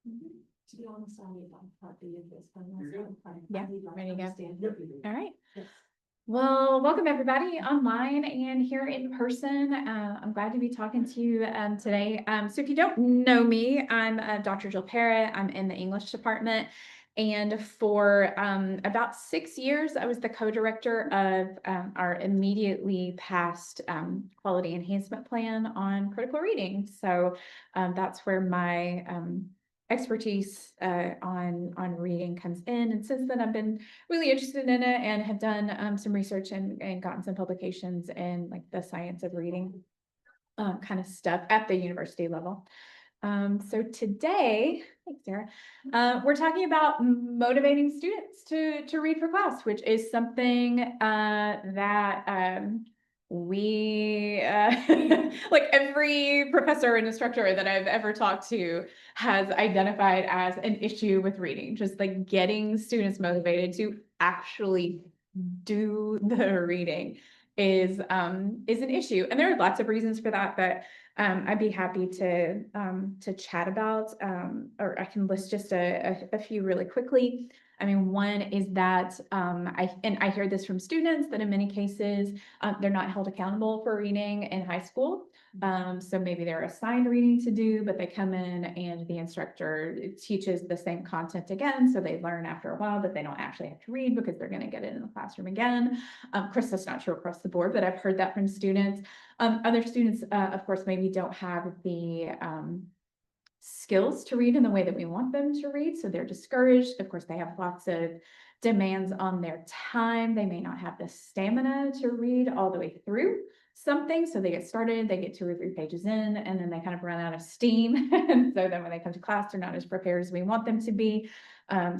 To be honest, I need to do this. Yeah, ready to go. All right. Yes. Well, welcome everybody online and here in person. I'm glad to be talking to you today. So if you don't know me, I'm Dr. Jill Parrott. I'm in the English department. And for about 6 years, I was the co-director of our immediately passed quality enhancement plan on critical reading. So that's where my expertise on reading comes in. And since then, I've been really interested in it and have done some research and gotten some publications in like the science of reading kind of stuff at the university level. So today, thanks, Sarah, we're talking about motivating students to read for class, which is something that we like every professor and instructor that I've ever talked to has identified as an issue with reading, just like getting students motivated to actually do the reading is an issue. And there are lots of reasons for that, but I'd be happy to chat about, or I can list just a few really quickly. I mean, one is that I hear this from students that in many cases they're not held accountable for reading in high school. So maybe they're assigned reading to do, but they come in and the instructor teaches the same content again. So they learn after a while that they don't actually have to read because they're going to get it in the classroom again. Of course, that's not true across the board, but I've heard that from students. Other students, of course, maybe don't have the skills to read in the way that we want them to read. So they're discouraged. Of course, they have lots of demands on their time. They may not have the stamina to read all the way through something. So they get started, they get 2 or 3 pages in, and then they kind of run out of steam. And so then when they come to class, they're not as prepared as we want them to be.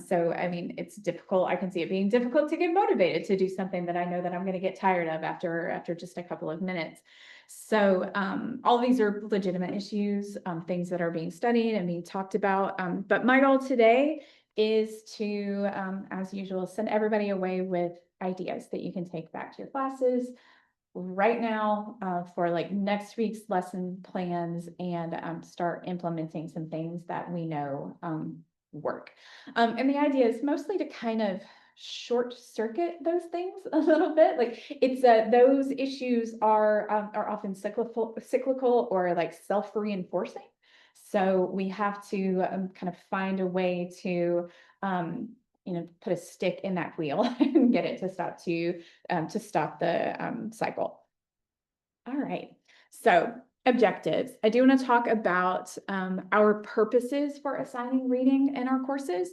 So, I mean, it's difficult. I can see it being difficult to get motivated to do something that I know that I'm going to get tired of after just a couple of minutes. So all of these are legitimate issues, things that are being studied and being talked about. But my goal today is to, as usual, send everybody away with ideas that you can take back to your classes right now for like next week's lesson plans and start implementing some things that we know work. And the idea is mostly to kind of short circuit those things a little bit. Like it's those issues are often cyclical or like self-reinforcing. So we have to kind of find a way to put a stick in that wheel and get it to stop the cycle. All right, so objectives. I do want to talk about our purposes for assigning reading in our courses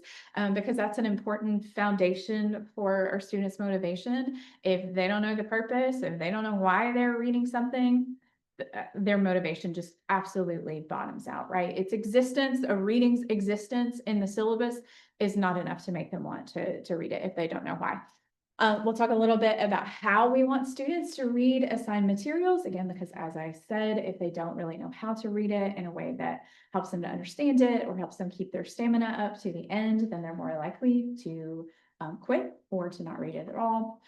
because that's an important foundation for our students' motivation. If they don't know the purpose, if they don't know why they're reading something, their motivation just absolutely bottoms out, right? Its existence, a reading's existence in the syllabus is not enough to make them want to read it if they don't know why. We'll talk a little bit about how we want students to read assigned materials, again, because as I said, if they don't really know how to read it in a way that helps them to understand it or helps them keep their stamina up to the end, then they're more likely to quit or to not read it at all.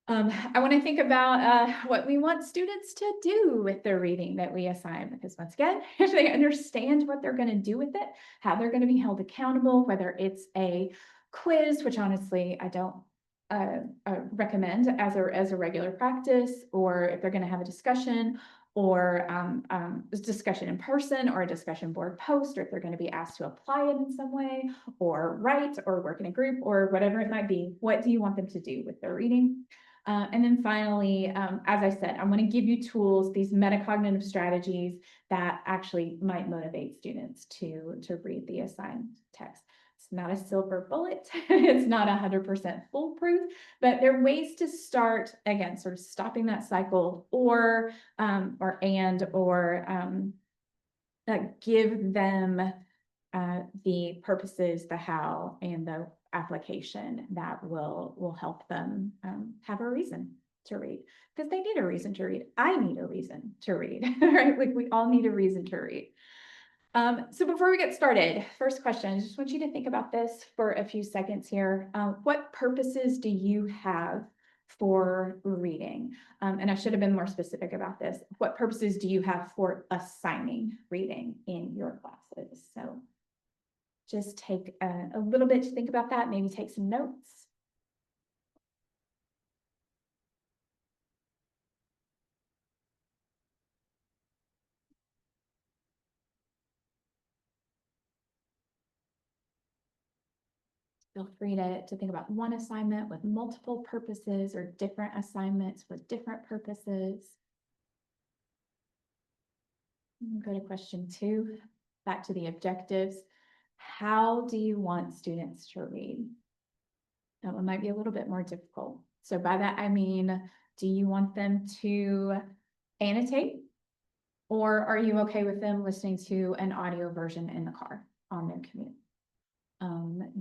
I want to think about what we want students to do with their reading that we assign, because once again, if they understand what they're going to do with it, how they're going to be held accountable, whether it's a quiz, which honestly I don't recommend as a regular practice, or if they're going to have a discussion or a discussion in person or a discussion board post, or if they're going to be asked to apply it in some way or write or work in a group or whatever it might be, what do you want them to do with their reading? And then finally, as I said, I'm going to give you tools, these metacognitive strategies that actually might motivate students to read the assigned text. It's not a silver bullet. It's not 100% foolproof, but there are ways to start, again, sort of stopping that cycle or give them the purposes, the how, and the application that will help them have a reason to read, because they need a reason to read. I need a reason to read, right? Like we all need a reason to read. So before we get started, first question, I just want you to think about this for a few seconds here. What purposes do you have for reading? And I should have been more specific about this. What purposes do you have for assigning reading in your classes? So just take a little bit to think about that, maybe take some notes. Feel free to think about one assignment with multiple purposes or different assignments with different purposes. Go to question 2, back to the objectives. How do you want students to read? That one might be a little bit more difficult. So by that, I mean, do you want them to annotate? Or are you okay with them listening to an audio version in the car on their commute?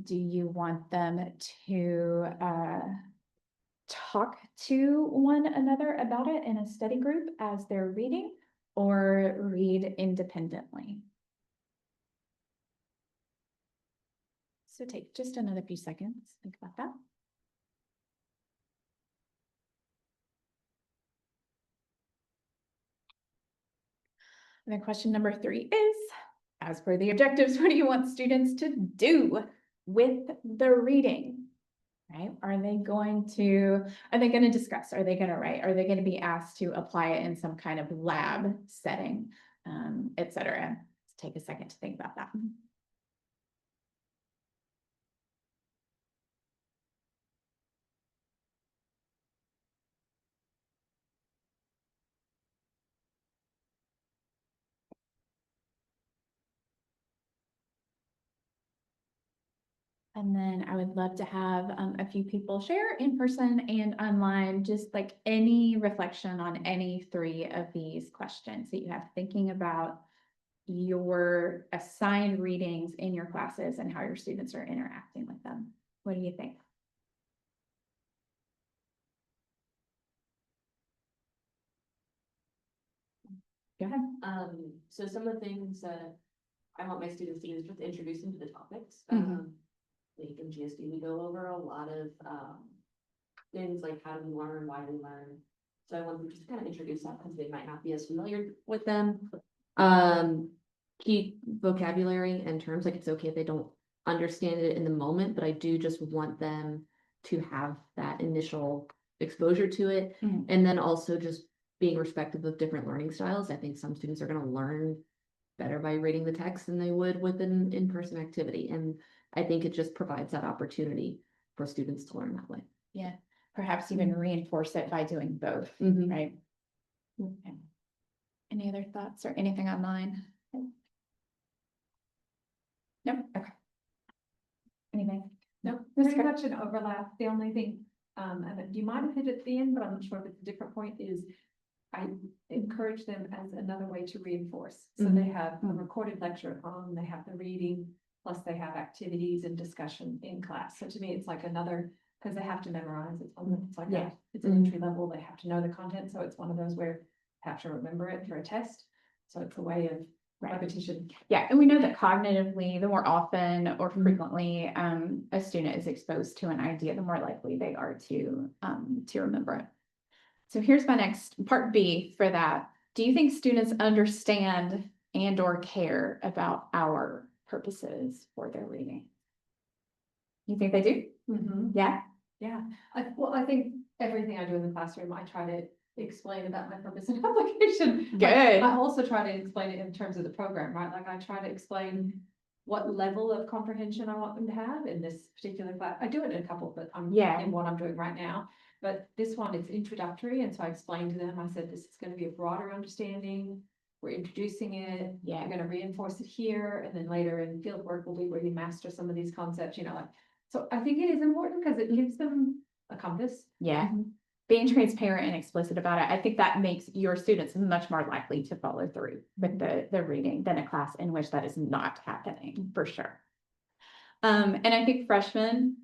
Do you want them to talk to one another about it in a study group as they're reading, or read independently? So take just another few seconds, think about that. And then question number 3 is, as per the objectives, what do you want students to do with the reading? Right? Are they going to discuss? Are they going to write? Are they going to be asked to apply it in some kind of lab setting, et cetera? Let's take a second to think about that. And then I would love to have a few people share in person and online, just like any reflection on any 3 of these questions that you have, thinking about your assigned readings in your classes and how your students are interacting with them. What do you think? Go ahead. So some of the things that I want my students to do is just introduce them to the topics. Mhm. Like in GSD, we go over a lot of things like how do we learn, why we learn. So I want them just to kind of introduce that because they might not be as familiar with them. Key vocabulary and terms, like it's okay if they don't understand it in the moment, but I do just want them to have that initial exposure to it. Mhm. And then also just being respectful of different learning styles. I think some students are going to learn better by reading the text than they would with an in-person activity. And I think it just provides that opportunity for students to learn that way. Yeah, perhaps even reinforce it by doing both, Mhm. right? Okay. Any other thoughts or anything online? Nope, okay. Anything? No, That's pretty fair. much an overlap. The only thing, and you might have hit it at the end, but I'm not sure if it's a different point, is I encourage them as another way to reinforce. So they have a recorded lecture at home, they have the reading, plus they have activities and discussion in class. So to me, it's like another, because they have to memorize. It's like Yeah. it's an entry level. They have to know the content. So it's one of those where they have to remember it for a test. So it's a way of repetition. Yeah, and we know that cognitively, the more often or frequently a student is exposed to an idea, the more likely they are to remember it. So here's my next part B for that. Do you think students understand and or care about our purposes for their reading? You think they do? Yeah. Yeah, I think everything I do in the classroom, I try to explain about my purpose and application. Good. I also try to explain it in terms of the program, right? Like I try to explain what level of comprehension I want them to have in this particular class. I do it in a couple, but I'm in what I'm doing right now. But this one, it's introductory, and so I explained to them, I said, this is going to be a broader understanding. We're introducing it. Yeah. We're going to reinforce it here, and then later in field work will be where you master some of these concepts, like. So I think it is important because it gives them a compass. Yeah. Being transparent and explicit about it, I think that makes your students much more likely to follow through with the reading than a class in which that is not happening, for sure. And I think freshmen,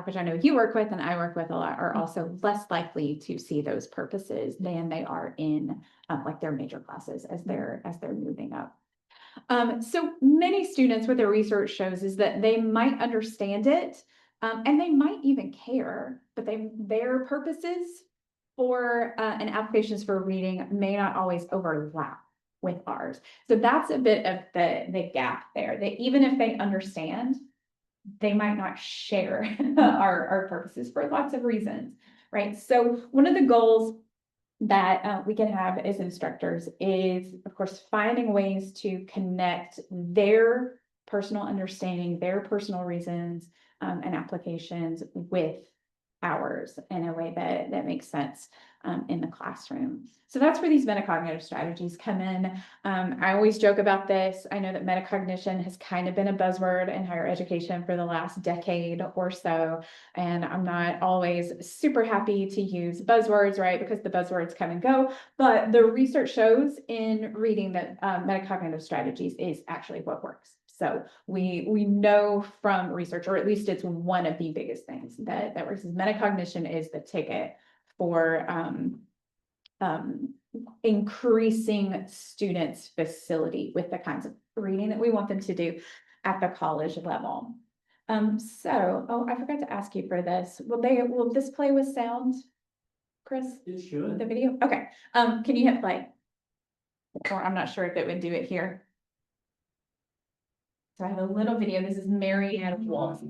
which I know you work with and I work with a lot, are also less likely to see those purposes than they are in like their major classes as they're moving up. So many students, what their research shows is that they might understand it and they might even care, but their purposes for and applications for reading may not always overlap with ours. So that's a bit of the gap there, that even if they understand, they might not share our purposes for lots of reasons, right? So one of the goals that we can have as instructors is, of course, finding ways to connect their personal understanding, their personal reasons, and applications with ours in a way that makes sense in the classroom. So that's where these metacognitive strategies come in. I always joke about this. I know that metacognition has kind of been a buzzword in higher education for the last decade or so, and I'm not always super happy to use buzzwords, right? Because the buzzwords come and go, but the research shows in reading that metacognitive strategies is actually what works. So we know from research, or at least it's one of the biggest things that works, is metacognition is the ticket for increasing students' facility with the kinds of reading that we want them to do at the college level. Oh, I forgot to ask you for this. Will this play with sound, Chris? It should. The video? Okay. Can you hit play? Or I'm not sure if it would do it here. So I have a little video. This is Marianne Wolf.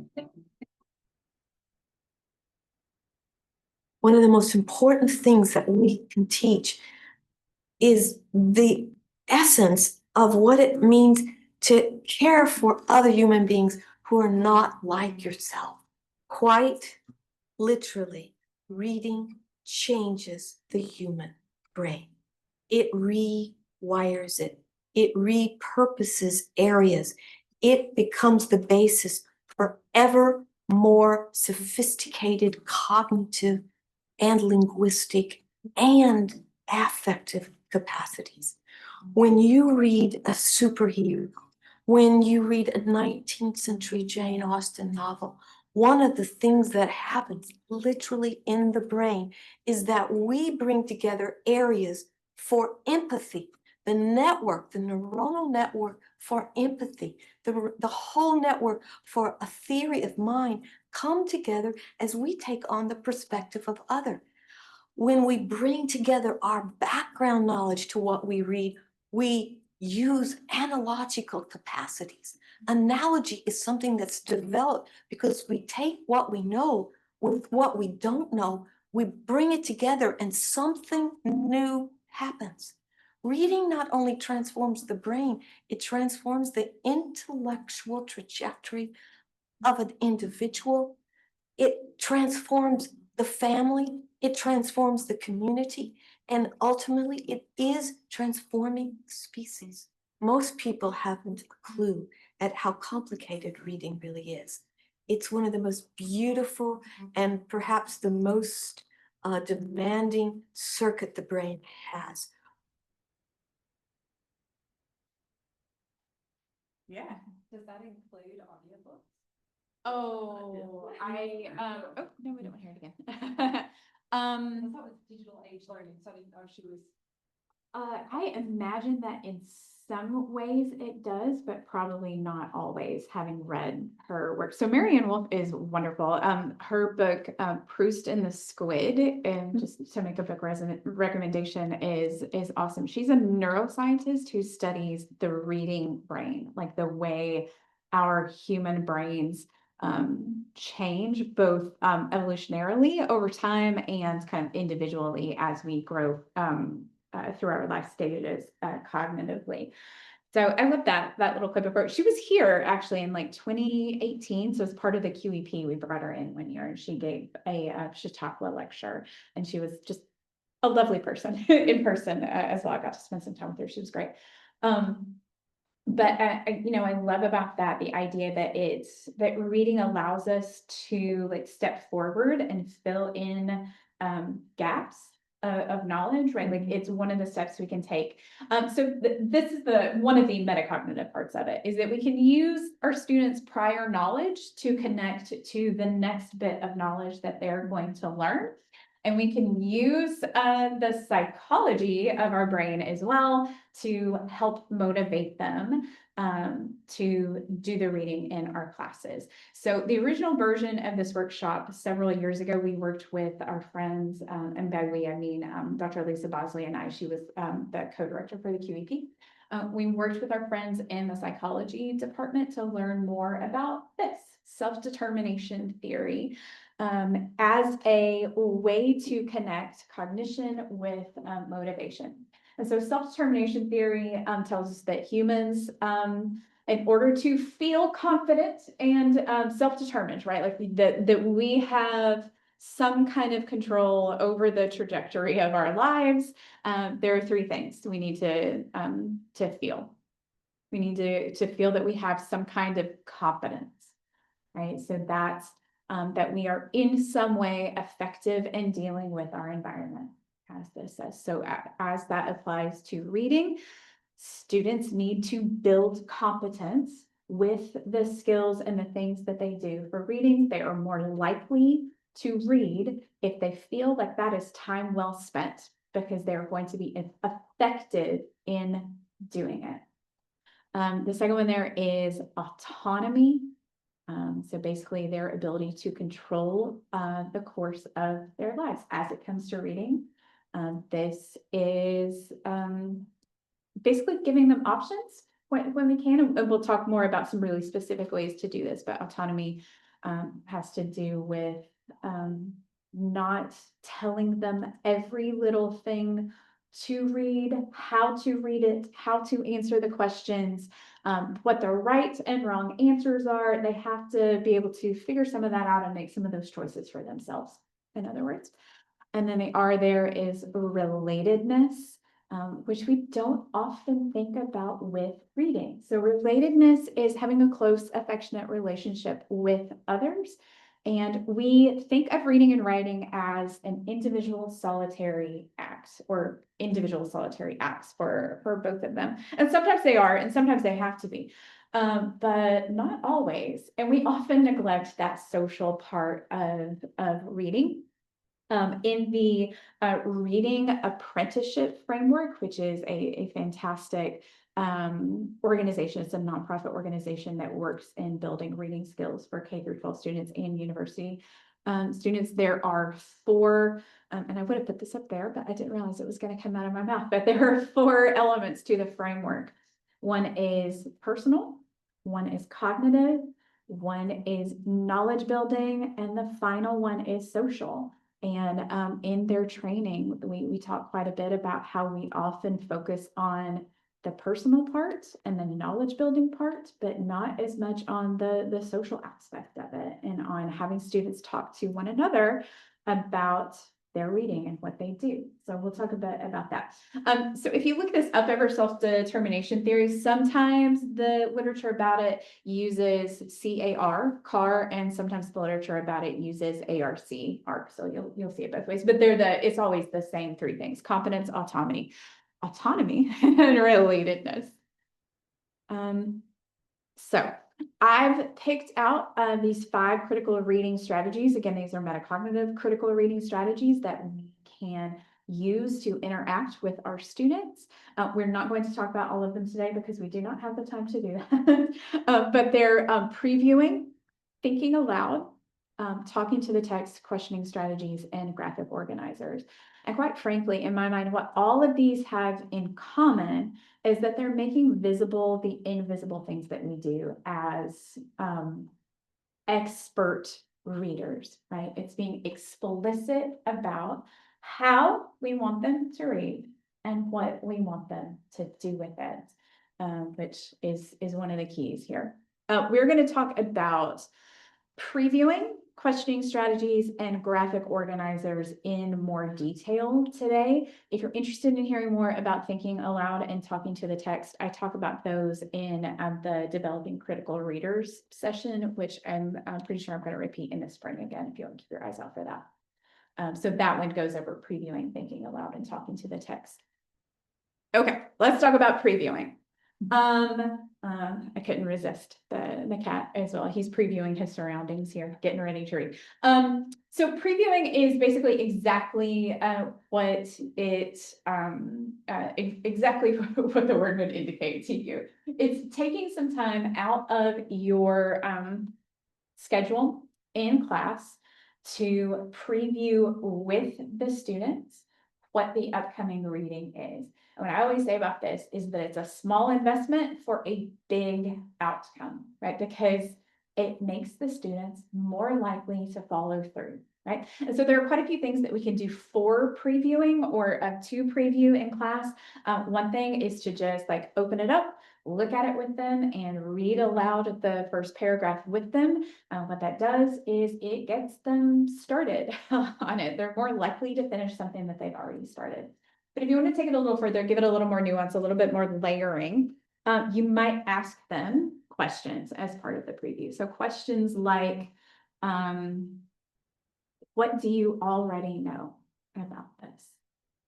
One of the most important things that we can teach is the essence of what it means to care for other human beings who are not like yourself. Quite literally, reading changes the human brain. It rewires it. It repurposes areas. It becomes the basis for ever more sophisticated cognitive and linguistic and affective capacities. When you read a superhero, when you read a 19th century Jane Austen novel, one of the things that happens literally in the brain is that we bring together areas for empathy, the network, the neuronal network for empathy, the whole network for a theory of mind come together as we take on the perspective of other. When we bring together our background knowledge to what we read, we use analogical capacities. Analogy is something that's developed because we take what we know with what we don't know, we bring it together and something new happens. Reading not only transforms the brain, it transforms the intellectual trajectory of an individual. It transforms the family, it transforms the community, and ultimately it is transforming species. Most people haven't a clue at how complicated reading really is. It's one of the most beautiful and perhaps the most demanding circuit the brain has. Yeah. Does that include audiobooks? Oh, oh, no, we don't want to hear it again. I thought it was digital age learning, so I didn't know if she was. I imagine that in some ways it does, but probably not always, having read her work. So Marianne Wolf is wonderful. Her book, Proust and the Squid, and just to make a book recommendation, is awesome. She's a neuroscientist who studies the reading brain, like the way our human brains change both evolutionarily over time and kind of individually as we grow through our life stages cognitively. So I love that little clip of her. She was here actually in like 2018. So as part of the QEP, we brought her in one year and she gave a Chautauqua lecture, and she was just a lovely person in person as well. I got to spend some time with her. She was great. But I love about that the idea that reading allows us to like step forward and fill in gaps of knowledge, right? Like it's one of the steps we can take. So this is one of the metacognitive parts of it, is that we can use our students' prior knowledge to connect to the next bit of knowledge that they're going to learn. And we can use the psychology of our brain as well to help motivate them to do the reading in our classes. So the original version of this workshop several years ago, we worked with our friends, and by we, I mean Dr. Lisa Bosley and I. She was the co-director for the QEP. We worked with our friends in the psychology department to learn more about this self-determination theory as a way to connect cognition with motivation. And so self-determination theory tells us that humans, in order to feel confident and self-determined, right, like that we have some kind of control over the trajectory of our lives, there are three things we need to feel. We need to feel that we have some kind of competence, right? So that's that we are in some way effective in dealing with our environment, as this says. So as that applies to reading, students need to build competence with the skills and the things that they do for reading. They are more likely to read if they feel like that is time well spent, because they're going to be effective in doing it. The second one there is autonomy. So basically their ability to control the course of their lives as it comes to reading. This is basically giving them options when we can, and we'll talk more about some really specific ways to do this, but autonomy has to do with not telling them every little thing to read, how to read it, how to answer the questions, what the right and wrong answers are. They have to be able to figure some of that out and make some of those choices for themselves, in other words. And then the R there is relatedness, which we don't often think about with reading. So relatedness is having a close, affectionate relationship with others. And we think of reading and writing as an individual solitary act, or individual solitary acts for both of them. And sometimes they are, and sometimes they have to be, but not always. And we often neglect that social part of reading. In the reading apprenticeship framework, which is a fantastic organization. It's a nonprofit organization that works in building reading skills for K through 12 students and university students. There are four, and I would have put this up there, but I didn't realize it was going to come out of my mouth, but there are four elements to the framework. One is personal, one is cognitive, one is knowledge building, and the final one is social. And in their training, we talk quite a bit about how we often focus on the personal part and the knowledge building part, but not as much on the social aspect of it, and on having students talk to one another about their reading and what they do. So we'll talk a bit about that. So if you look this up over self-determination theory, sometimes the literature about it uses CAR, CAR, and sometimes the literature about it uses ARC. So you'll see it both ways, but it's always the same three things: competence, autonomy, and relatedness. So I've picked out these 5 critical reading strategies. Again, these are metacognitive critical reading strategies that we can use to interact with our students. We're not going to talk about all of them today because we do not have the time to do that. But they're previewing, thinking aloud, talking to the text, questioning strategies, and graphic organizers. And quite frankly, in my mind, what all of these have in common is that they're making visible the invisible things that we do as expert readers, right? It's being explicit about how we want them to read and what we want them to do with it, which is one of the keys here. We're going to talk about previewing, questioning strategies, and graphic organizers in more detail today. If you're interested in hearing more about thinking aloud and talking to the text, I talk about those in the Developing Critical Readers session, which I'm pretty sure I'm going to repeat in the spring again, if you want to keep your eyes out for that. So that one goes over previewing, thinking aloud, and talking to the text. Okay, let's talk about previewing. I couldn't resist the cat as well. He's previewing his surroundings here, getting ready to read. So previewing is basically exactly what it exactly what the word would indicate to you. It's taking some time out of your schedule in class to preview with the students what the upcoming reading is. And what I always say about this is that it's a small investment for a big outcome, right? Because it makes the students more likely to follow through, right? And so there are quite a few things that we can do for previewing or to preview in class. One thing is to just like open it up, look at it with them, and read aloud the first paragraph with them. What that does is it gets them started on it. They're more likely to finish something that they've already started. But if you want to take it a little further, give it a little more nuance, a little bit more layering, you might ask them questions as part of the preview. So questions like, what do you already know about this?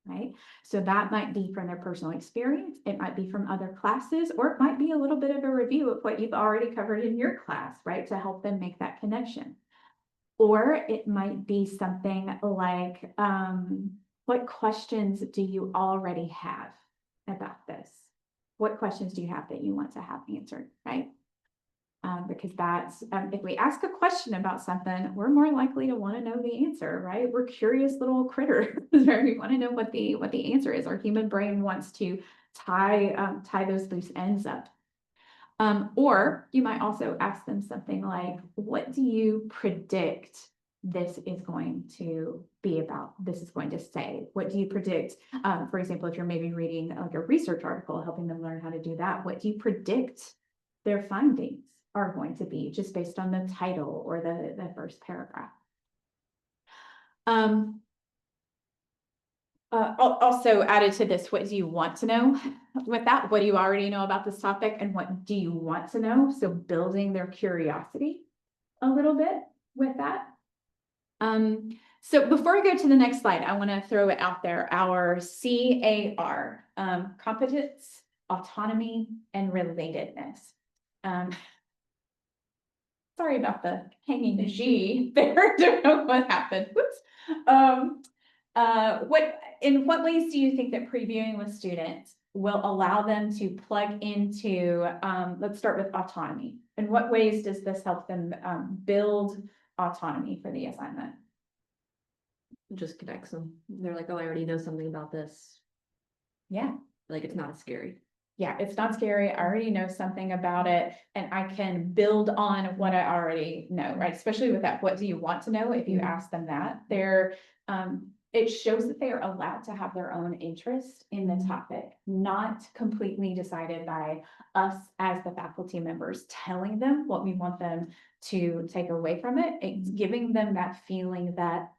Right? So that might be from their personal experience. It might be from other classes, or it might be a little bit of a review of what you've already covered in your class, right? To help them make that connection. Or it might be something like, what questions do you already have about this? What questions do you have that you want to have answered, right? Because that's, if we ask a question about something, we're more likely to want to know the answer, right? We're curious little critters, right? We want to know what the answer is. Our human brain wants to tie those loose ends up. Or you might also ask them something like, what do you predict this is going to be about? This is going to say, what do you predict? For example, if you're maybe reading like a research article, helping them learn how to do that, what do you predict their findings are going to be just based on the title or the first paragraph? Also added to this, what do you want to know with that? What do you already know about this topic, and what do you want to know? So building their curiosity a little bit with that. So before we go to the next slide, I want to throw it out there. Our CAR, competence, autonomy, and relatedness. Sorry about the hanging G there. Don't know what happened. Whoops. In what ways do you think that previewing with students will allow them to plug into, let's start with autonomy. In what ways does this help them build autonomy for the assignment? Just connects them. They're like, oh, I already know something about this. Yeah. Like, it's not as scary. Yeah, it's not scary. I already know something about it, and I can build on what I already know, right? Especially with that, what do you want to know? If you ask them that, it shows that they are allowed to have their own interest in the topic, not completely decided by us as the faculty members telling them what we want them to take away from it. It's giving them that feeling that,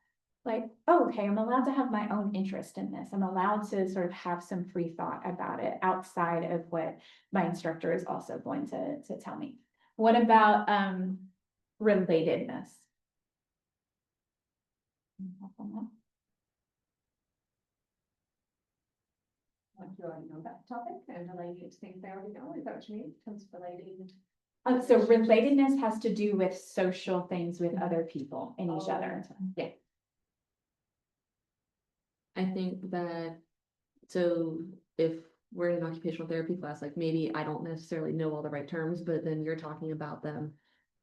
like, oh, okay, I'm allowed to have my own interest in this. I'm allowed to sort of have some free thought about it outside of what my instructor is also going to tell me. What about relatedness? Like you already know that topic and relating to things they already know. Is that what you mean? Comes relating. So relatedness has to do with social things with other people and each other. Yeah. I think that, so if we're in an occupational therapy class, like maybe I don't necessarily know all the right terms, but then you're talking about them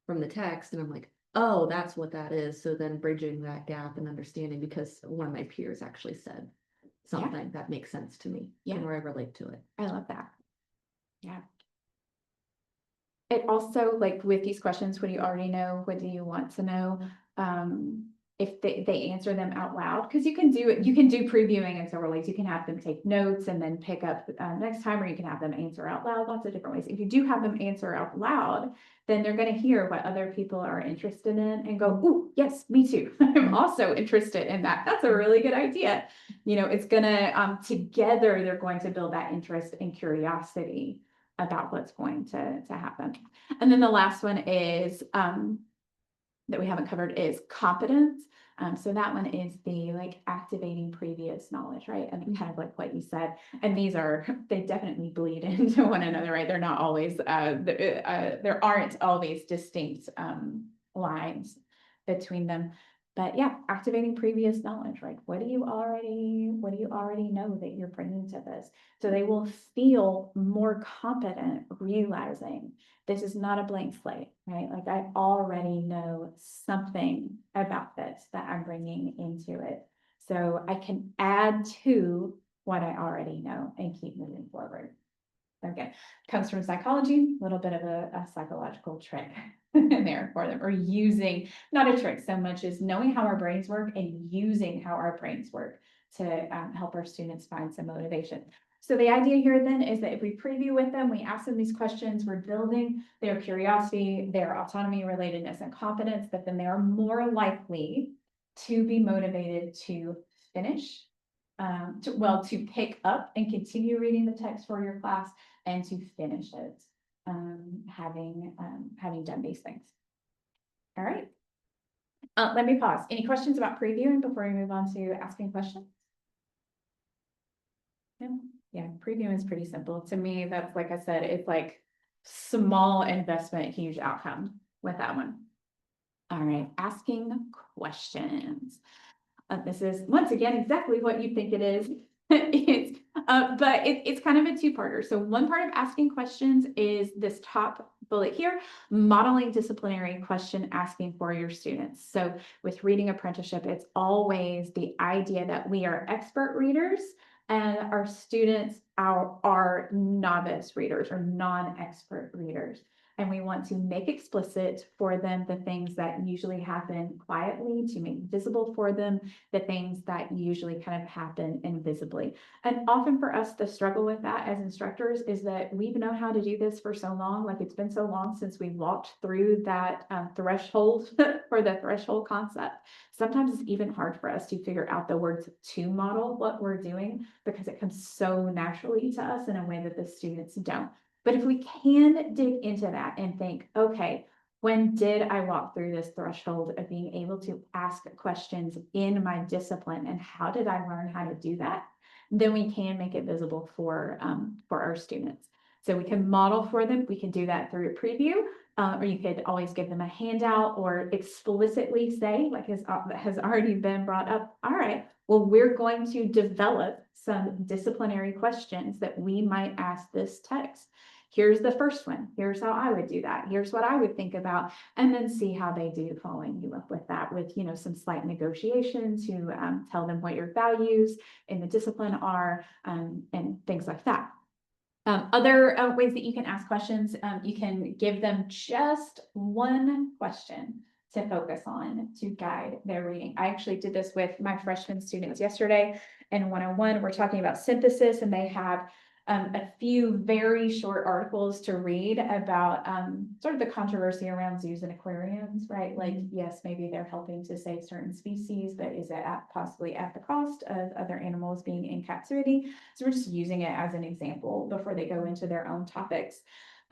from the text and I'm like, oh, that's what that is. So then bridging that gap and understanding, because one of my peers actually said something that makes sense to me. Yeah. Or I relate to it. I love that. Yeah. It also, like with these questions, what do you already know? What do you want to know? If they answer them out loud, because you can do previewing in several ways. You can have them take notes and then pick up next time, or you can have them answer out loud, lots of different ways. If you do have them answer out loud, then they're going to hear what other people are interested in and go, ooh, yes, me too. I'm also interested in that. That's a really good idea. You know, it's going to, together, they're going to build that interest and curiosity about what's going to happen. And then the last one is, that we haven't covered is competence. So that one is the like activating previous knowledge, right? And kind of like what you said. And these are, they definitely bleed into one another, right? They're not always, there aren't always distinct lines between them. But yeah, activating previous knowledge, right? What do you already know that you're bringing to this? So they will feel more competent realizing this is not a blank slate, right? Like I already know something about this that I'm bringing into it. So I can add to what I already know and keep moving forward. Okay, comes from psychology, a little bit of a psychological trick in there for them, or using, not a trick so much as knowing how our brains work and using how our brains work to help our students find some motivation. So the idea here then is that if we preview with them, we ask them these questions, we're building their curiosity, their autonomy, relatedness, and confidence, that then they are more likely to be motivated to finish, to pick up and continue reading the text for your class and to finish it, having done these things. All right. Let me pause. Any questions about previewing before we move on to asking questions? No? Yeah, previewing is pretty simple. To me, that's, like I said, it's like small investment, huge outcome with that one. All right, asking questions. This is, once again, exactly what you think it is. It's kind of a two-parter. So one part of asking questions is this top bullet here, modeling disciplinary question asking for your students. So with reading apprenticeship, it's always the idea that we are expert readers and our students are novice readers or non-expert readers. And we want to make explicit for them the things that usually happen quietly, to make visible for them the things that usually kind of happen invisibly. And often for us, the struggle with that as instructors is that we've known how to do this for so long, like it's been so long since we walked through that threshold for the threshold concept. Sometimes it's even hard for us to figure out the words to model what we're doing because it comes so naturally to us in a way that the students don't. But if we can dig into that and think, okay, when did I walk through this threshold of being able to ask questions in my discipline, and how did I learn how to do that? Then we can make it visible for our students. So we can model for them. We can do that through a preview, or you could always give them a handout or explicitly say, like has already been brought up, all right, well, we're going to develop some disciplinary questions that we might ask this text. Here's the first one. Here's how I would do that. Here's what I would think about, and then see how they do following you up with that, with, you know, some slight negotiation to tell them what your values in the discipline are, and things like that. Other ways that you can ask questions, you can give them just one question to focus on to guide their reading. I actually did this with my freshman students yesterday in 101. We're talking about synthesis, and they have a few very short articles to read about sort of the controversy around zoos and aquariums, right? Like, yes, maybe they're helping to save certain species, but is it possibly at the cost of other animals being in captivity? So we're just using it as an example before they go into their own topics.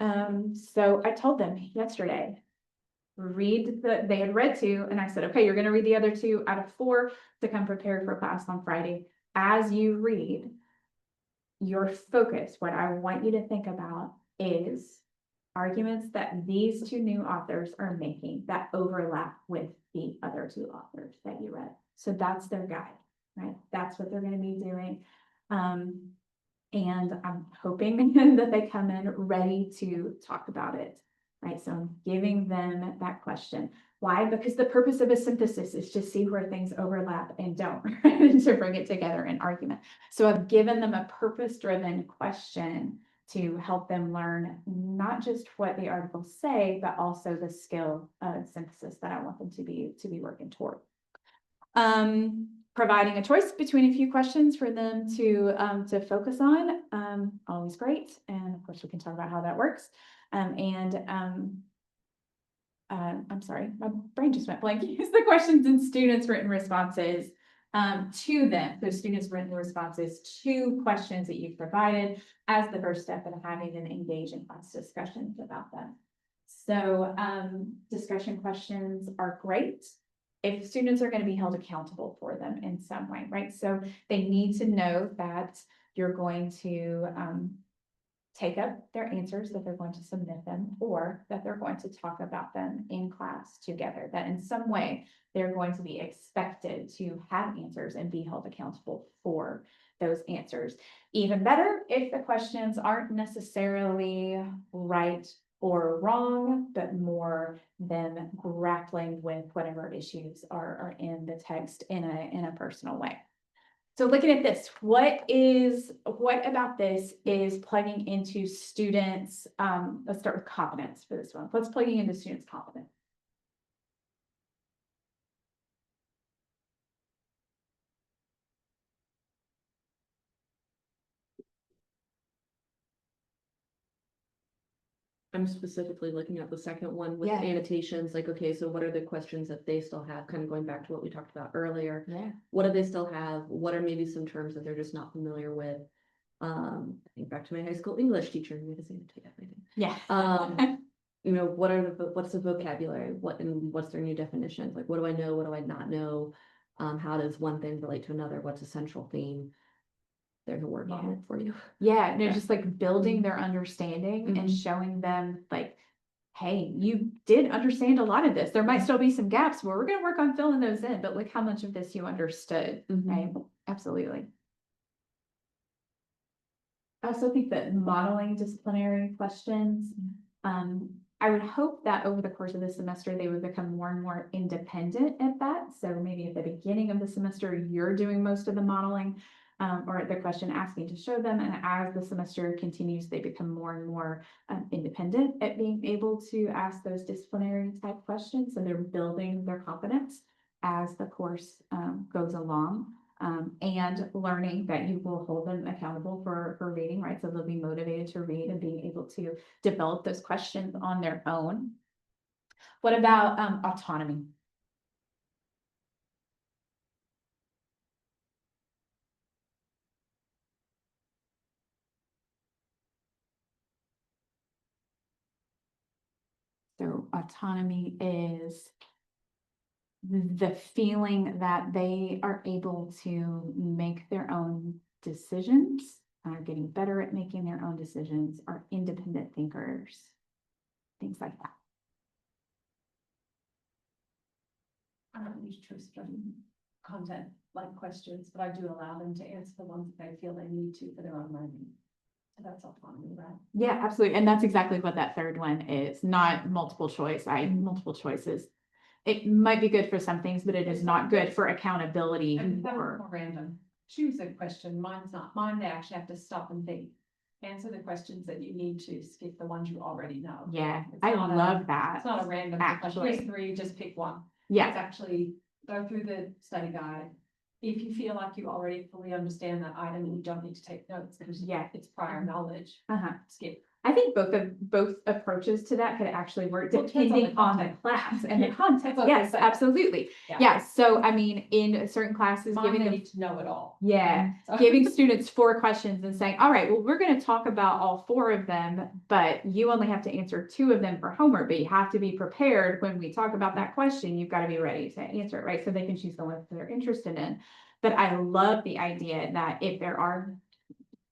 So I told them yesterday, they had read 2, and I said, okay, you're going to read the other 2 out of 4 to come prepared for class on Friday. As you read, your focus, what I want you to think about is arguments that these 2 new authors are making that overlap with the other 2 authors that you read. So that's their guide, right? That's what they're going to be doing. And I'm hoping that they come in ready to talk about it, right? So I'm giving them that question. Why? Because the purpose of a synthesis is to see where things overlap and don't, right? And to bring it together in argument. So I've given them a purpose-driven question to help them learn not just what the articles say, but also the skill of synthesis that I want them to be working toward. Providing a choice between a few questions for them to focus on, always great. And of course, we can talk about how that works. I'm sorry, my brain just went blank. Use the questions and students' written responses to them. So students' written responses to questions that you've provided as the first step in having them engage in class discussions about them. So discussion questions are great. if students are going to be held accountable for them in some way, right? So they need to know that you're going to take up their answers, that they're going to submit them, or that they're going to talk about them in class together, that in some way they're going to be expected to have answers and be held accountable for those answers. Even better if the questions aren't necessarily right or wrong, but more them grappling with whatever issues are in the text in a personal way. So looking at this, what about this is plugging into students, let's start with competence for this one. What's plugging into students' competence? I'm specifically looking at the second one with Yeah. annotations, like, okay, so what are the questions that they still have, kind of going back to what we talked about earlier? Yeah. What do they still have? What are maybe some terms that they're just not familiar with? I think back to my high school English teacher, we had to annotate everything. Yeah. You know, what's the vocabulary? What's their new definitions? Like, what do I know? What do I not know? How does one thing relate to another? What's a central theme? There's a word on it for you. Yeah, no, Yeah. just like building their understanding and Mhm. showing them like, hey, you did understand a lot of this. There might still be some gaps where we're gonna work on filling those in, but look how much of this you understood, right? Absolutely. I also think that modeling disciplinary questions, I would hope that over the course of the semester, they would become more and more independent at that. So maybe at the beginning of the semester, you're doing most of the modeling, or the question asking to show them. And as the semester continues, they become more and more independent at being able to ask those disciplinary type questions. So they're building their confidence as the course goes along. And learning that you will hold them accountable for reading, right? So they'll be motivated to read and being able to develop those questions on their own. What about autonomy? So autonomy is the feeling that they are able to make their own decisions, are getting better at making their own decisions, are independent thinkers, things like that. I don't use choice from content like questions, but I do allow them to answer the ones that they feel they need to for their own learning. So that's autonomy, right? Yeah, absolutely. And that's exactly what that third one is, not multiple choice. Multiple choices. It might be good for some things, but it is not good for accountability. And that was or- more random. Choose a question. Mine's not. Mine, they actually have to stop and think. Answer the questions that you need to, skip the ones you already know. Yeah, It's I not love that. It's not a random, Actually. here's 3, just pick one. Yeah, It's actually go through the study guide. If you feel like you already fully understand that item and you don't need to take notes because yeah. it's prior knowledge, skip. I think both approaches to that could actually work Well, it depends on the depending on the content. class and the Yeah, context. that's what Yes, they say. absolutely. Yeah. Yeah. So I mean, in certain classes, Mine, giving they them, need to know it all. yeah, So- giving students 4 questions and saying, all right, well, we're going to talk about all 4 of them, but you only have to answer 2 of them for homework, but you have to be prepared when we talk about that question, you've got to be ready to answer it, right? So they can choose the ones that they're interested in. But I love the idea that if there are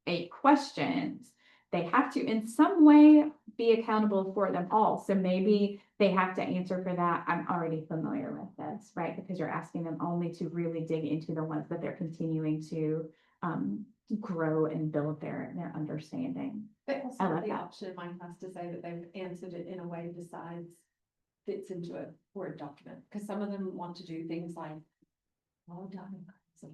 8 questions, they have to in some way be accountable for them all. So maybe they have to answer for that. I'm already familiar with this, right? Because you're asking them only to really dig into the ones that they're continuing to grow and build their understanding. They also I have love the that. option in my class to say that they've answered it in a way besides fits into a Word document, because some of them want to do things like. Well done.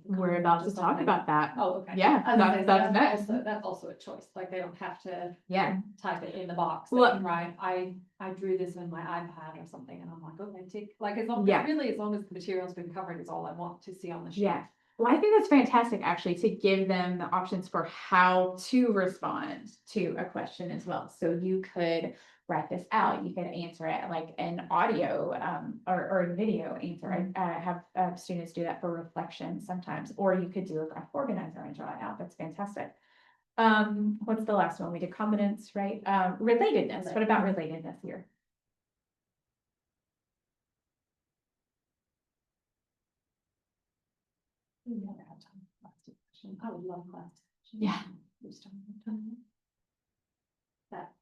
We're about to talk about that. Oh, okay. Yeah, I was gonna say, that's next. That's also a choice, like they don't have to Yeah. type it in the box, they Well- can write, I drew this on my iPad or something, and I'm like, okay, tick, like as long, Yeah. really, as long as the material's been covered is all I want to see on the sheet. Yeah. Well, I think that's fantastic, actually, to give them the options for how to respond to a question as well. So you could write this out, you could answer it like an audio or a video answer. I have students do that for reflection sometimes, or you could do a graph organizer and draw it out. That's fantastic. What's the last one? We did competence, right? Relatedness. What about relatedness here? discussion. I would love class discussion. Yeah.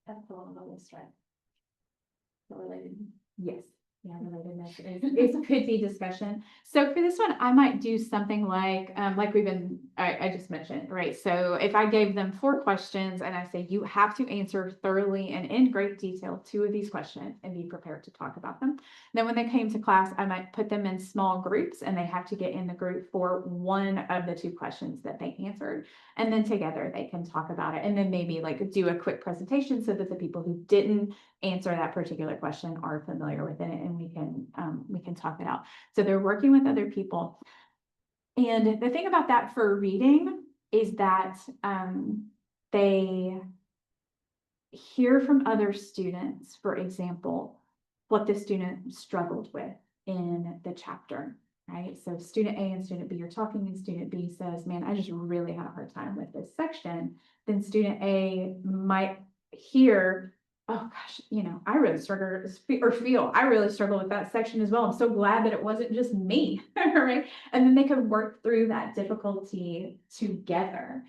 That's the one on the list, right? The related. Yes. Yeah, relatedness is could be discussion. So for this one, I might do something like we've been, I just mentioned, right? So if I gave them 4 questions and I say, you have to answer thoroughly and in great detail 2 of these questions and be prepared to talk about them. Then when they came to class, I might put them in small groups and they have to get in the group for 1 of the 2 questions that they answered. And then together they can talk about it and then maybe like do a quick presentation so that the people who didn't answer that particular question are familiar with it and we can talk it out. So they're working with other people. And the thing about that for reading is that they hear from other students, for example, what the student struggled with in the chapter, right? So student A and student B are talking and student B says, man, I just really had a hard time with this section. Then student A might hear, oh gosh, I really struggle or feel I really struggle with that section as well. I'm so glad that it wasn't just me, right? And then they can work through that difficulty together.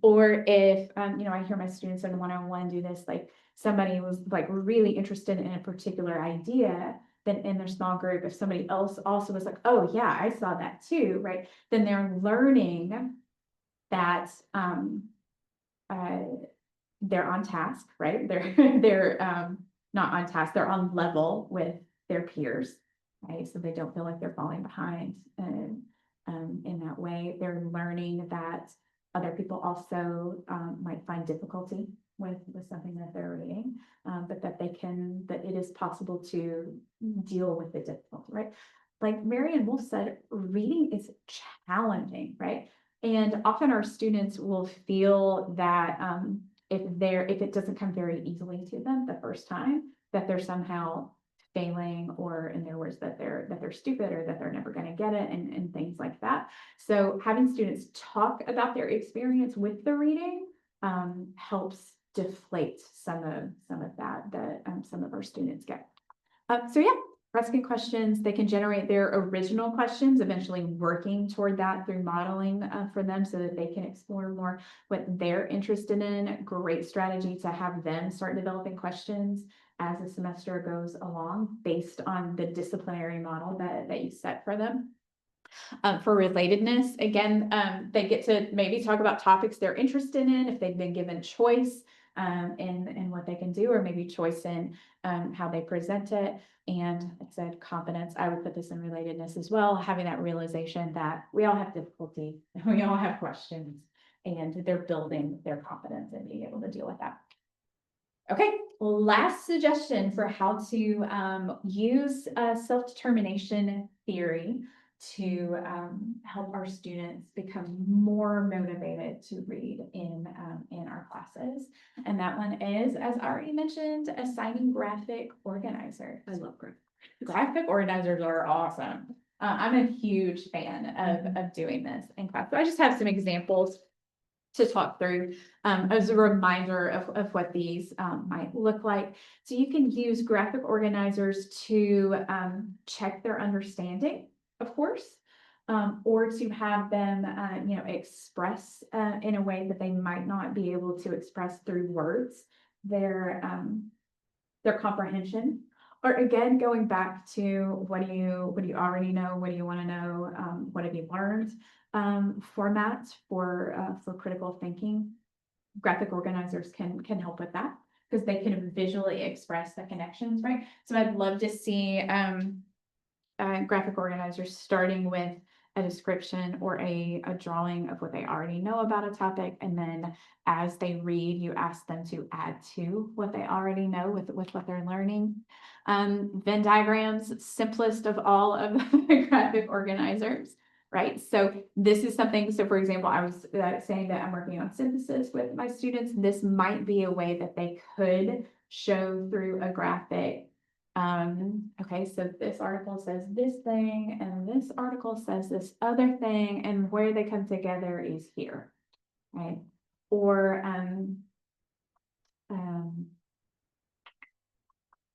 Or if, I hear my students in one-on-one do this, like somebody was like really interested in a particular idea, then in their small group, if somebody else also was like, oh yeah, I saw that too, right? Then they're learning that, they're on task, right? They're not on task, they're on level with their peers, right? So they don't feel like they're falling behind. And in that way, they're learning that other people also might find difficulty with something that they're reading, but that it is possible to deal with the difficulty, right? Like Marianne Wolf said, reading is challenging, right? And often our students will feel that if it doesn't come very easily to them the first time, that they're somehow failing, or in their words, that they're stupid or that they're never going to get it, and things like that. So having students talk about their experience with the reading helps deflate some of that some of our students get. So yeah, asking questions, they can generate their original questions, eventually working toward that through modeling for them so that they can explore more what they're interested in. Great strategy to have them start developing questions as the semester goes along based on the disciplinary model that you set for them. For relatedness, again, they get to maybe talk about topics they're interested in if they've been given choice in what they can do, or maybe choice in how they present it. And it said competence, I would put this in relatedness as well, having that realization that we all have difficulty, we all have questions, and they're building their competence and being able to deal with that. Okay, last suggestion for how to use self-determination theory to help our students become more motivated to read in our classes. And that one is, as I already mentioned, assigning graphic organizers. I love graphic. Graphic organizers are awesome. I'm a huge fan of doing this in class. So I just have some examples to talk through as a reminder of what these might look like. So you can use graphic organizers to check their understanding, of course, or to have them, express in a way that they might not be able to express through words, their comprehension. Or again, going back to what do you already know, what do you want to know, what have you learned, format for critical thinking. Graphic organizers can help with that because they can visually express the connections, right? So I'd love to see graphic organizers starting with a description or a drawing of what they already know about a topic, and then as they read, you ask them to add to what they already know with what they're learning. Venn diagrams, simplest of all of the graphic organizers, right? So this is something, so for example, I was saying that I'm working on synthesis with my students. This might be a way that they could show through a graphic. Okay, so this article says this thing, and this article says this other thing, and where they come together is here, right? Or,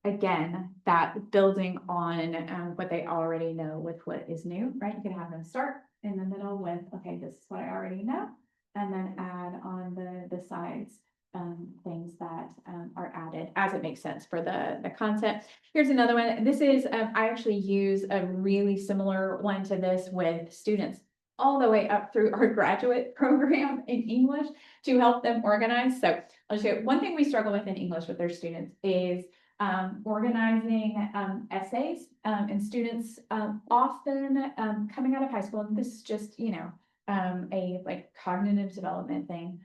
again, that building on what they already know with what is new, right? You can have them start in the middle with, okay, this is what I already know. And then add on the sides, things that are added as it makes sense for the content. Here's another one. This is, I actually use a really similar one to this with students all the way up through our graduate program in English to help them organize. So I'll show you one thing we struggle with in English with their students is organizing essays, and students often coming out of high school, and this is just, you know, a like cognitive development thing,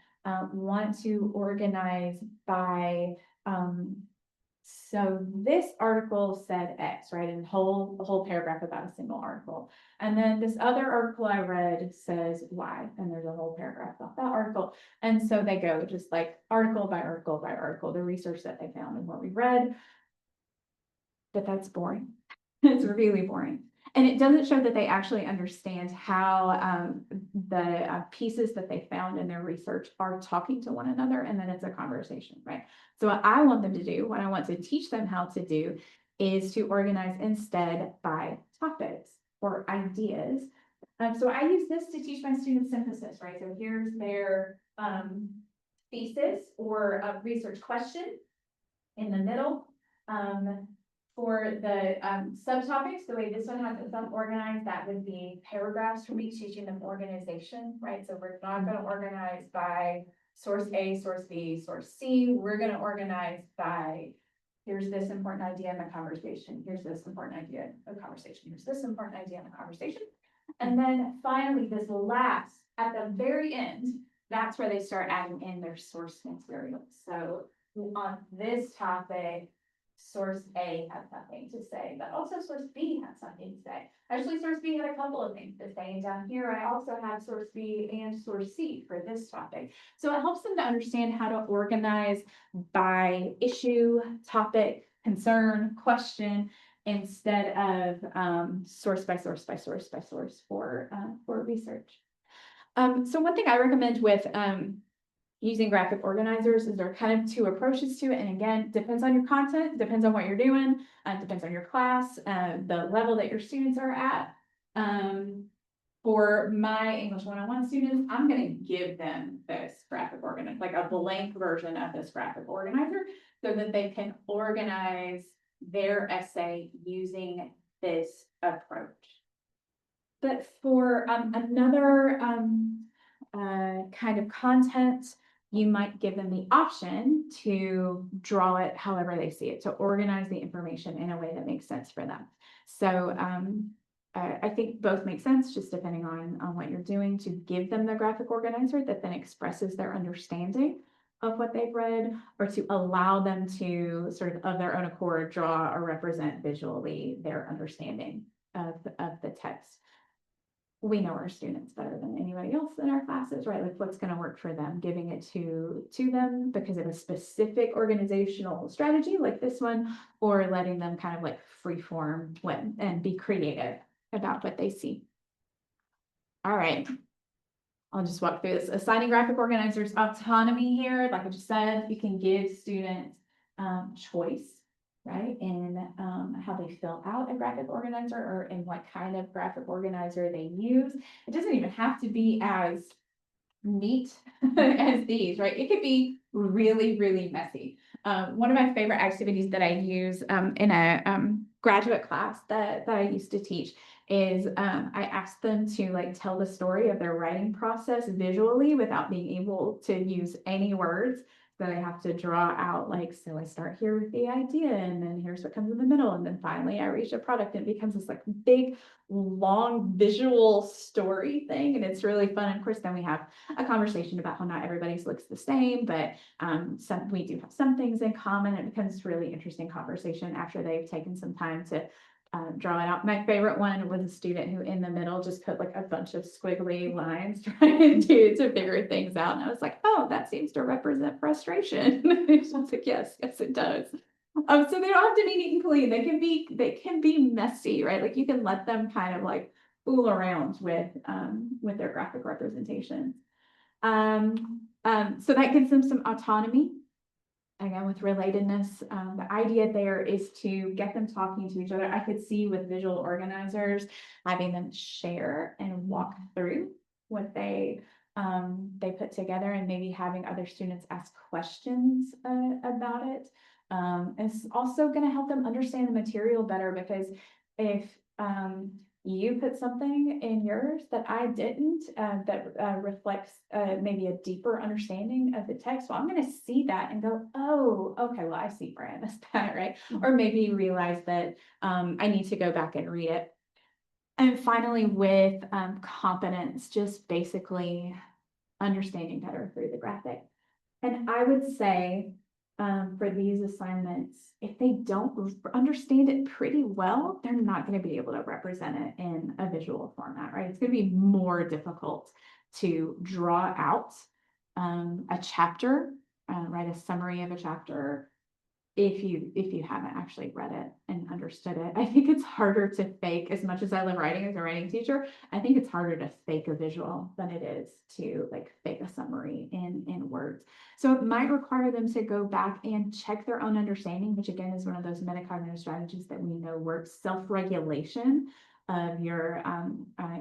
want to organize by, so this article said X, right? And a whole paragraph about a single article. And then this other article I read says Y, and there's a whole paragraph about that article. And so they go just like article by article by article, the research that they found and what we read. But that's boring. It's really boring. And it doesn't show that they actually understand how the pieces that they found in their research are talking to one another, and then it's a conversation, right? So what I want them to do, what I want to teach them how to do, is to organize instead by topics or ideas. So I use this to teach my students synthesis, right? So here's their thesis or research question in the middle. For the subtopics, the way this one has it organized, that would be paragraphs for me, teaching them organization, right? So we're not going to organize by source A, source B, source C. We're going to organize by, here's this important idea in the conversation. Here's this important idea in the conversation. Here's this important idea in the conversation. And then finally, this last, at the very end, that's where they start adding in their source material. So on this topic, source A had something to say, but also source B had something to say. Actually, source B had a couple of things to say. And down here, I also have source B and source C for this topic. So it helps them to understand how to organize by issue, topic, concern, question, instead of source by source by source by source for research. So one thing I recommend with using graphic organizers is there are kind of two approaches to it. And again, depends on your content, depends on what you're doing, depends on your class, the level that your students are at. For my English 101 students, I'm going to give them this graphic organizer, like a blank version of this graphic organizer, so that they can organize their essay using this approach. But for another kind of content, you might give them the option to draw it however they see it, to organize the information in a way that makes sense for them. So I think both make sense, just depending on what you're doing, to give them the graphic organizer that then expresses their understanding of what they've read, or to allow them to sort of their own accord draw or represent visually their understanding of the text. We know our students better than anybody else in our classes, right? Like what's going to work for them, giving it to them because of a specific organizational strategy like this one, or letting them kind of like freeform and be creative about what they see. All right. I'll just walk through this. Assigning graphic organizers autonomy here. Like I just said, you can give students choice, right, in how they fill out a graphic organizer or in what kind of graphic organizer they use. It doesn't even have to be as neat as these, right? It could be really, really messy. One of my favorite activities that I use in a graduate class that I used to teach is I asked them to like tell the story of their writing process visually without being able to use any words. That I have to draw out, like, so I start here with the idea, and then here's what comes in the middle, and then finally I reach a product, and it becomes this like big, long visual story thing, and it's really fun. And of course, then we have a conversation about how not everybody's looks the same, but we do have some things in common. It becomes really interesting conversation after they've taken some time to draw it out. My favorite one was a student who in the middle just put like a bunch of squiggly lines trying to figure things out. And I was like, oh, that seems to represent frustration. I was like, yes, it does. So they don't have to be neat and clean. They can be messy, right? Like you can let them kind of like fool around with their graphic representations. So that gives them some autonomy. again, with relatedness, the idea there is to get them talking to each other. I could see with visual organizers, having them share and walk through what they put together, and maybe having other students ask questions about it. It's also going to help them understand the material better, because if you put something in yours that I didn't, that reflects maybe a deeper understanding of the text, well, I'm going to see that and go, oh, okay, well, I see where I missed that, right? Or maybe realize that I need to go back and read it. And finally, with competence, just basically understanding better through the graphic. And I would say for these assignments, if they don't understand it pretty well, they're not going to be able to represent it in a visual format, right? It's going to be more difficult to draw out a chapter, write a summary of a chapter, if you haven't actually read it and understood it. I think it's harder to fake, as much as I love writing as a writing teacher, I think it's harder to fake a visual than it is to like fake a summary in words. So it might require them to go back and check their own understanding, which again is one of those metacognitive strategies that we know works, self-regulation of your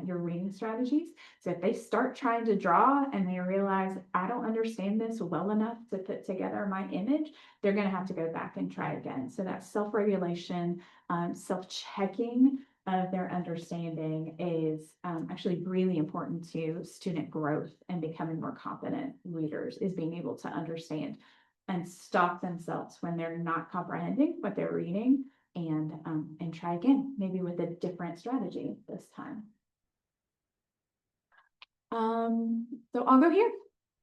reading strategies. So if they start trying to draw and they realize, I don't understand this well enough to put together my image, they're going to have to go back and try again. So that self-regulation, self-checking of their understanding is actually really important to student growth and becoming more competent readers, is being able to understand and stop themselves when they're not comprehending what they're reading, and try again, maybe with a different strategy this time. So I'll go here.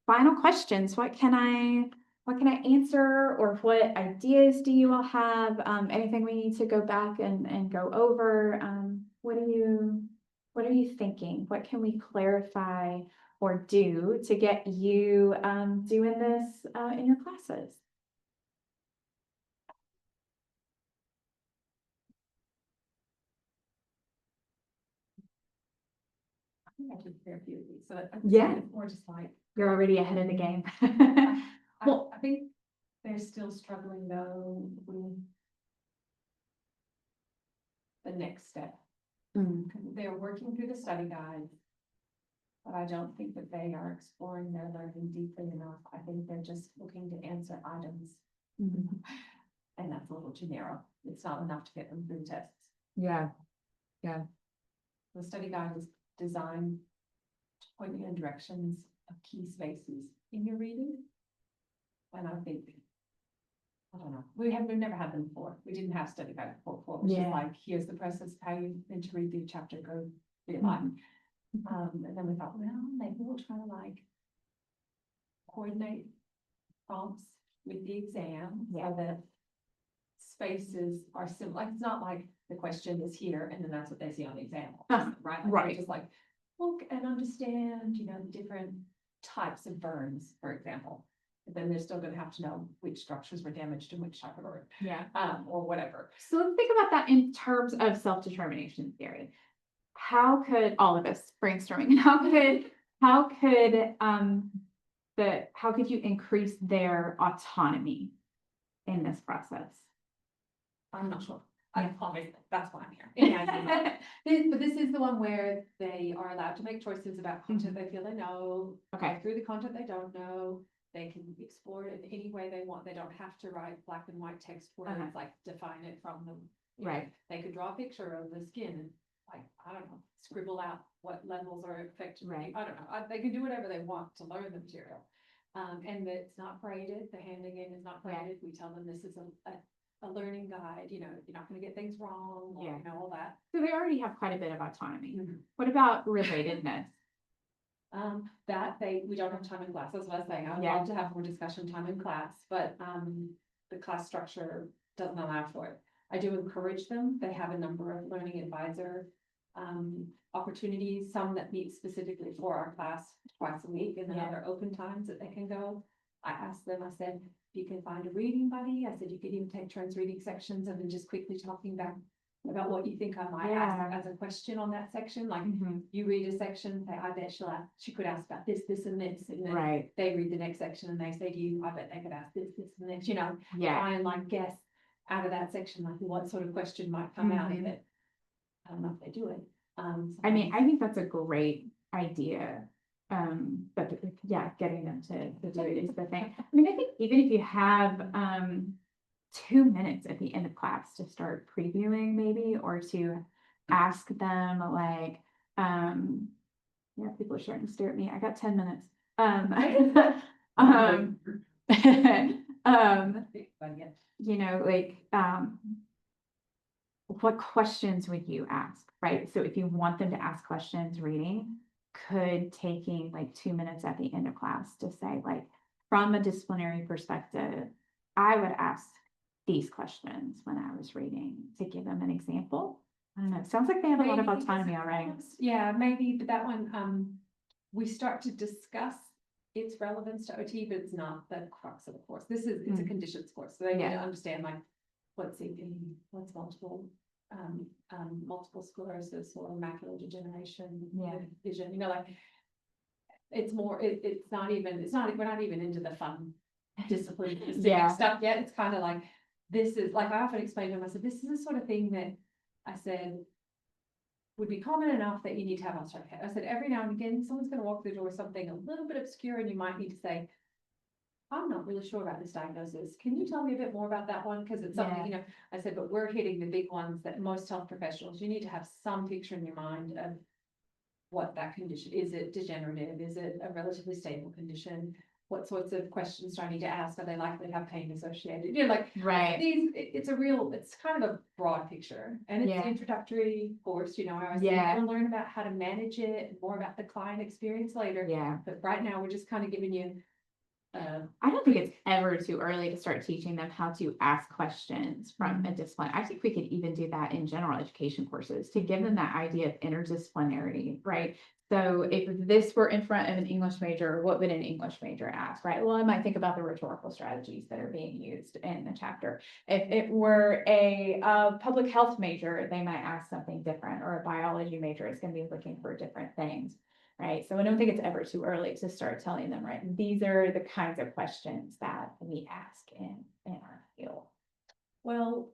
Final questions. What can I answer, or what ideas do you all have? Anything we need to go back and go over? What are you thinking? What can we clarify or do to get you doing this in your classes? I think I took care of a few of these, so Yeah. more just like, You're already ahead of the game. Well, I think they're still struggling though with the next step. They're working through the study guide, but I don't think that they are exploring their learning deeply enough. I think they're just looking to answer items, and that's a little too narrow. It's not enough to get them through the tests. Yeah. The study guide is designed to point you in directions of key spaces in your reading. And I think, I don't know, we've never had them before. We didn't have study guide before, which is like, here's the process of how you need to read the chapter, go read it live. And then we thought, well, maybe we'll try to like coordinate prompts with the exam so that spaces are similar. Like, it's not like the question is here and then that's what they see on the exam, right? Like, right. Just like look and understand, you know, the different types of verbs, for example. But then they're still going to have to know which structures were damaged and which type of verb, or whatever. So let's think about that in terms of self-determination theory. How could all of us brainstorming? How could you increase their autonomy in this process? I'm not sure. Yeah. Obviously, that's why I'm here. Yeah, but this is the one where they are allowed to make choices about content they feel they know. Okay. Through the content they don't know, they can explore it in any way they want. They don't have to write black and white text words, like define it from them. Right. They could draw a picture of the skin and like, I don't know, scribble out what levels are affected. Right. I don't know. They can do whatever they want to learn the material. And it's not graded. The handing in is not graded. We tell them this is a learning guide, you know, you're not going to get things wrong, or, you know, all that. So they already have quite a bit of autonomy. What about relatedness? We don't have time in class. That's what I was saying. I would love to have more discussion time in class, but the class structure doesn't allow for it. I do encourage them. They have a number of learning advisor opportunities, some that meet specifically for our class twice a week, and then other open times that they can go. I asked them, I said, you can find a reading buddy. I said, you could even take turns reading sections and then just quickly talking back about what you think I might ask as a question on that section, like you read a section, say, I bet she could ask about this, this and this, and then Right. they read the next section and they say to you, I bet they could ask this, this and this, you know, Yeah. try and like guess out of that section, like what sort of question might come out of it. I don't know if they do it. I mean, I think that's a great idea. But yeah, getting them to do it is the thing. I mean, I think even if you have 2 minutes at the end of class to start previewing maybe, or to ask them like, yeah, people are starting to stare at me. I got 10 minutes. You know, like, what questions would you ask, right? So if you want them to ask questions reading, could taking like 2 minutes at the end of class to say, like, from a disciplinary perspective, I would ask these questions when I was reading, to give them an example. I don't know. It sounds like they have a lot of Maybe autonomy already. Yeah, maybe, but that one, we start to discuss its relevance to OT, but it's not the crux of the course. It's a conditions course, so they need to understand like what's CP, what's multiple sclerosis or macular degeneration, vision, you know, like it's more, we're not even into the fun discipline stuff yet. It's kind of like, this is like, I often explain to them, I said, this is the sort of thing that I said would be common enough that you need to have on strike. I said, every now and again, someone's going to walk through the door with something a little bit obscure, and you might need to say, I'm not really sure about this diagnosis. Can you tell me a bit more about that one? Because it's something, you know, I said, but we're hitting the big ones that most health professionals, you need to have some picture in your mind of what that condition is. It degenerative? Is it a relatively stable condition? What sorts of questions do I need to ask? Are they likely to have pain associated? You know, like it's kind of a broad picture, and it's an introductory course. You know, I always say we'll learn about how to manage it, more about the client experience later. Yeah. But right now we're just kind of giving you. I don't think it's ever too early to start teaching them how to ask questions from a discipline. I think we could even do that in general education courses to give them that idea of interdisciplinarity, right? So if this were in front of an English major, what would an English major ask, right? Well, I might think about the rhetorical strategies that are being used in the chapter. If it were a public health major, they might ask something different, or a biology major is going to be looking for different things. Right. So I don't think it's ever too early to start telling them, right, these are the kinds of questions that we ask in our field. Well,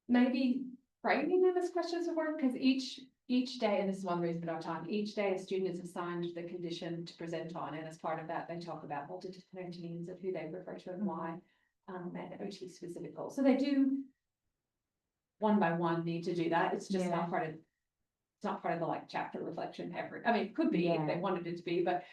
maybe framing them as questions of work, because each day, and this is one reason for our time, each day a student is assigned the condition to present on, and as part of that, they talk about multidisciplinary teams of who they refer to and why, and OT specific goals. So they do one by one need to do that. It's just not part of. It's not part of the like chapter reflection ever. I mean, it could be if they wanted it to be, but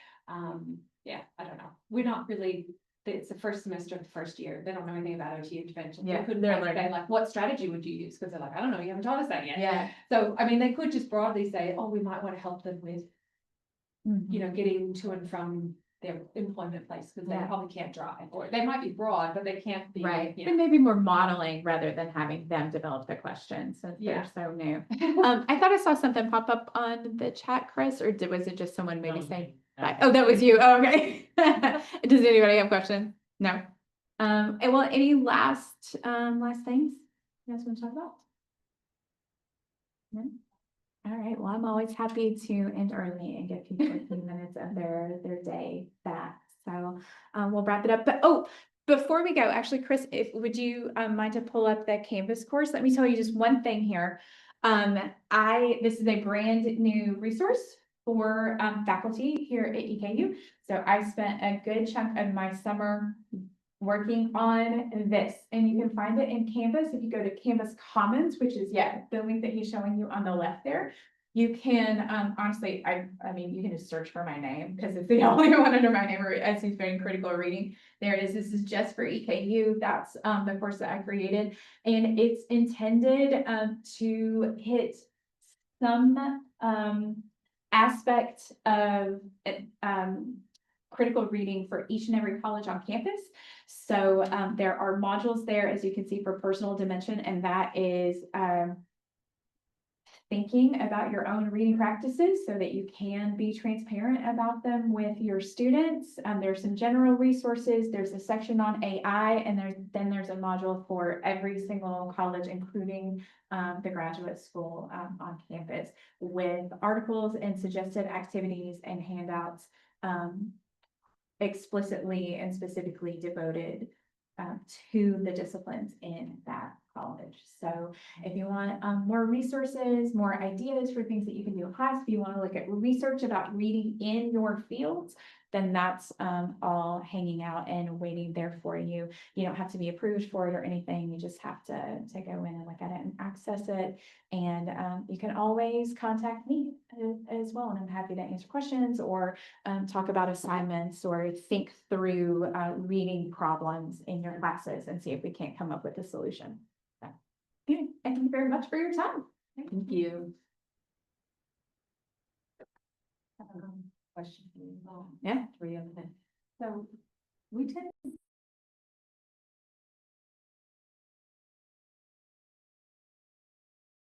yeah, I don't know. We're not really. It's the first semester of the first year. They don't know anything about OT intervention. Yeah, they couldn't say like, what strategy would you use? Because they're like, I don't know, you haven't taught us that yet. Yeah. So I mean, they could just broadly say, oh, we might want to help them with, you know, getting to and from their employment place, because they probably can't drive, or they might be broad, but they can't be right. You know. And maybe more modeling rather than having them develop the questions, since they're so new. I thought I saw something pop up on the chat, Chris, or was it just someone maybe saying that? Oh, that was you. Oh, okay. Does anybody have questions? No. And well, any last things you guys want to talk about? No? All right. Well, I'm always happy to end early and give people a few minutes of their day back. So we'll wrap it up. But before we go, actually, Chris, would you mind to pull up the Canvas course? Let me tell you just one thing here. This is a brand new resource for faculty here at EKU. So I spent a good chunk of my summer working on this, and you can find it in Canvas. If you go to Canvas Commons, which is the link that he's showing you on the left there, you can honestly, I mean, you can just search for my name, because it's the only one under my name, as he's been critical reading. There it is. This is just for EKU. That's the course that I created, and it's intended to hit some aspect of critical reading for each and every college on campus. So there are modules there, as you can see, for personal dimension, and that is thinking about your own reading practices so that you can be transparent about them with your students. There's some general resources. There's a section on AI, and then there's a module for every single college, including the graduate school on campus, with articles and suggested activities and handouts explicitly and specifically devoted to the disciplines in that college. So if you want more resources, more ideas for things that you can do in class, if you want to look at research about reading in your fields, then that's all hanging out and waiting there for you. You don't have to be approved for it or anything. You just have to go in and look at it and access it. And you can always contact me as well. And I'm happy to answer questions or talk about assignments or think through reading problems in your classes and see if we can't come up with a solution. So, good. Thank you very much for your time. Thank you. Question for you. Yeah. Three of them. So we tend to